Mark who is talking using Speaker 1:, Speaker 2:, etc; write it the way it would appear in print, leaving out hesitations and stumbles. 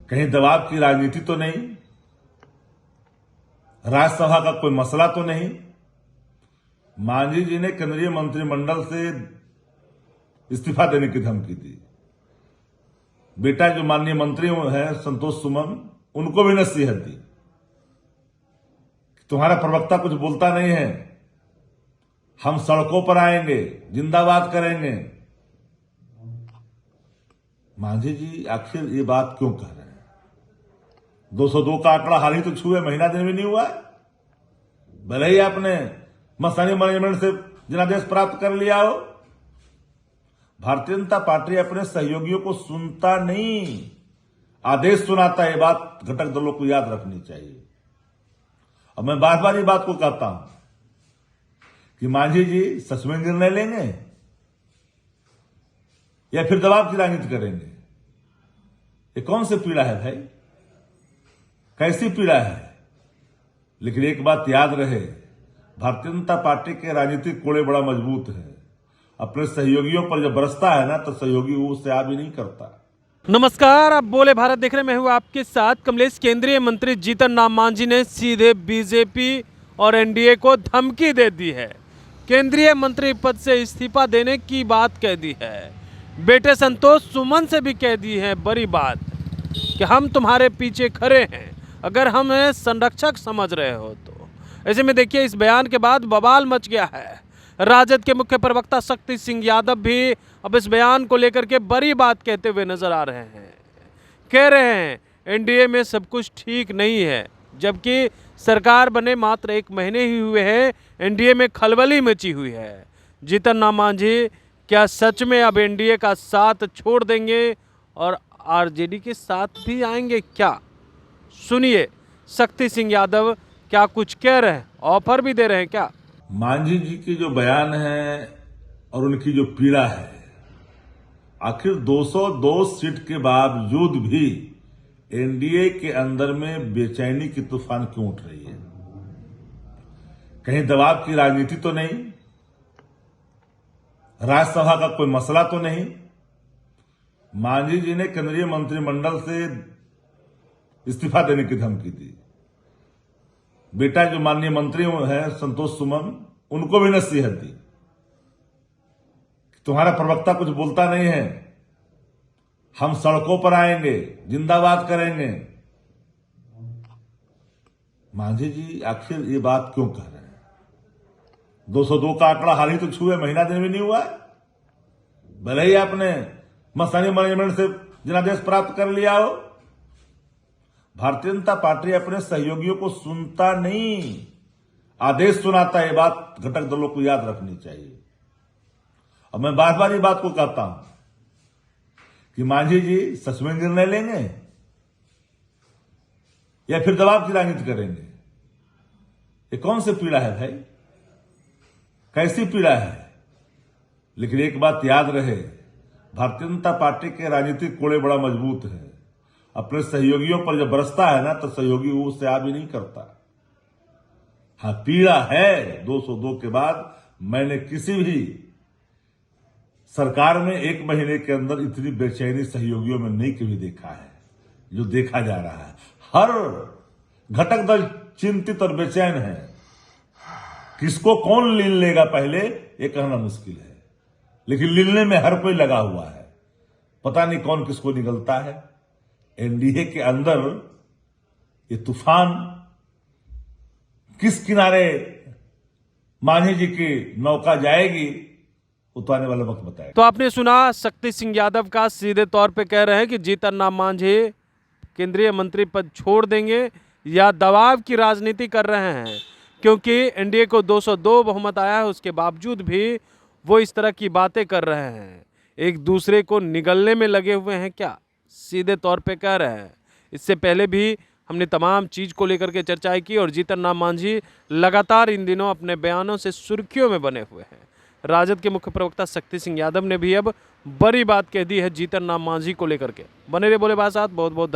Speaker 1: कहीं दबाव की राजनीति तो नहीं, राज्यसभा का कोई मसला तो नहीं। मांझी जी ने केंद्रीय मंत्रिमंडल से इस्तीफा देने की धमकी दी। बेटा जो माननीय मंत्री हैं संतोष सुमन, उनको भी नसीहत दी, तुम्हारा प्रवक्ता कुछ बोलता नहीं है, हम सड़कों पर आएंगे, जिंदाबाद करेंगे। मांझी जी आखिर ये बात क्यों कह रहे हैं? 202 का आंकड़ा हाल ही तो छुए, महीना दिन भी नहीं हुआ है। भले ही आपने मसानी मैनेजमेंट से जनादेश प्राप्त कर लिया हो, भारतीय जनता पार्टी अपने सहयोगियों को सुनता नहीं, आदेश सुनाता है। ये बात घटक दलों को याद रखनी चाहिए। और मैं बार बार ये बात को कहता हूं कि मांझी जी सच में निर्णय लेंगे या फिर दबाव की राजनीति करेंगे? ये कौन सी पीड़ा है भाई, कैसी पीड़ा है? लेकिन एक बात याद रहे, भारतीय जनता पार्टी के राजनीतिक कोड़े बड़ा मजबूत है। अपने सहयोगियों पर जब बरसता है ना, तो सहयोगी उससे आ भी नहीं करता।
Speaker 2: नमस्कार, आप बोले भारत देख रहे हैं। मैं हूं आपके साथ कमलेश। केंद्रीय मंत्री जीतन राम मांझी ने सीधे बीजेपी और एनडीए को धमकी दे दी है। केंद्रीय मंत्री पद से इस्तीफा देने की बात कह दी है। बेटे संतोष सुमन से भी कह दी है बड़ी बात कि हम तुम्हारे पीछे खड़े हैं, अगर हमें संरक्षक समझ रहे हो तो। ऐसे में देखिए, इस बयान के बाद बवाल मच गया है। राजद के मुख्य प्रवक्ता शक्ति सिंह यादव भी अब इस बयान को लेकर के बड़ी बात कहते हुए नजर आ रहे हैं। कह रहे हैं एनडीए में सब कुछ ठीक नहीं है, जबकि सरकार बने मात्र 1 महीने ही हुए हैं, एनडीए में खलबली मची हुई है। जीतन राम मांझी क्या सच में अब एनडीए का साथ छोड़ देंगे और आरजेडी के साथ भी आएंगे क्या? सुनिए, शक्ति सिंह यादव क्या कुछ कह रहे हैं, ऑफर भी दे रहे हैं क्या?
Speaker 1: मांझी जी की जो बयान है और उनकी जो पीड़ा है, आखिर 202 सीट के बावजूद भी एनडीए के अंदर में बेचैनी की तूफान क्यों उठ रही है? कहीं दबाव की राजनीति तो नहीं, राज्यसभा का कोई मसला तो नहीं। मांझी जी ने केंद्रीय मंत्रिमंडल से इस्तीफा देने की धमकी दी। बेटा जो माननीय मंत्री हैं संतोष सुमन, उनको भी नसीहत दी, तुम्हारा प्रवक्ता कुछ बोलता नहीं है, हम सड़कों पर आएंगे, जिंदाबाद करेंगे। मांझी जी आखिर ये बात क्यों कह रहे हैं? 202 का आंकड़ा हाल ही तो छुए, महीना दिन भी नहीं हुआ है। भले ही आपने मसानी मैनेजमेंट से जनादेश प्राप्त कर लिया हो, भारतीय जनता पार्टी अपने सहयोगियों को सुनता नहीं, आदेश सुनाता है। ये बात घटक दलों को याद रखनी चाहिए। और मैं बार बार ये बात को कहता हूं कि मांझी जी सच में निर्णय लेंगे या फिर दबाव की राजनीति करेंगे? ये कौन सी पीड़ा है भाई, कैसी पीड़ा है? लेकिन एक बात याद रहे, भारतीय जनता पार्टी के राजनीतिक कोड़े बड़ा मजबूत है। अपने सहयोगियों पर जब बरसता है ना, तो सहयोगी उससे आ भी नहीं करता। हाँ, पीड़ा है। 202 के बाद मैंने किसी भी सरकार में 1 महीने के अंदर इतनी बेचैनी सहयोगियों में नहीं कभी देखा है जो देखा जा रहा है। हर घटक दल चिंतित और बेचैन है। किसको कौन लीन लेगा पहले, ये कहना मुश्किल है, लेकिन लीलने में हर कोई लगा हुआ है। पता नहीं कौन किसको निगलता है। एनडीए के अंदर ये तूफान किस किनारे मांझी जी की नौका जाएगी, उतारने वाला वक्त बताएगा।
Speaker 2: तो आपने सुना, शक्ति सिंह यादव का सीधे तौर पे कह रहे हैं कि जीतन राम मांझी केंद्रीय मंत्री पद छोड़ देंगे या दबाव की राजनीति कर रहे हैं, क्योंकि एनडीए को 202 बहुमत आया है, उसके बावजूद भी वो इस तरह की बातें कर रहे हैं। एक दूसरे को निगलने में लगे हुए हैं क्या? सीधे तौर पे कह रहे हैं। इससे पहले भी हमने तमाम चीज़ को लेकर के चर्चाएं की और जीतन राम मांझी लगातार इन दिनों अपने बयानों से सुर्खियों में बने हुए हैं। राजद के मुख्य प्रवक्ता शक्ति सिंह यादव ने भी अब बड़ी बात कह दी है जीतन राम मांझी को लेकर के। बने रहे बोले बात साथ, बहुत बहुत धन्यवाद।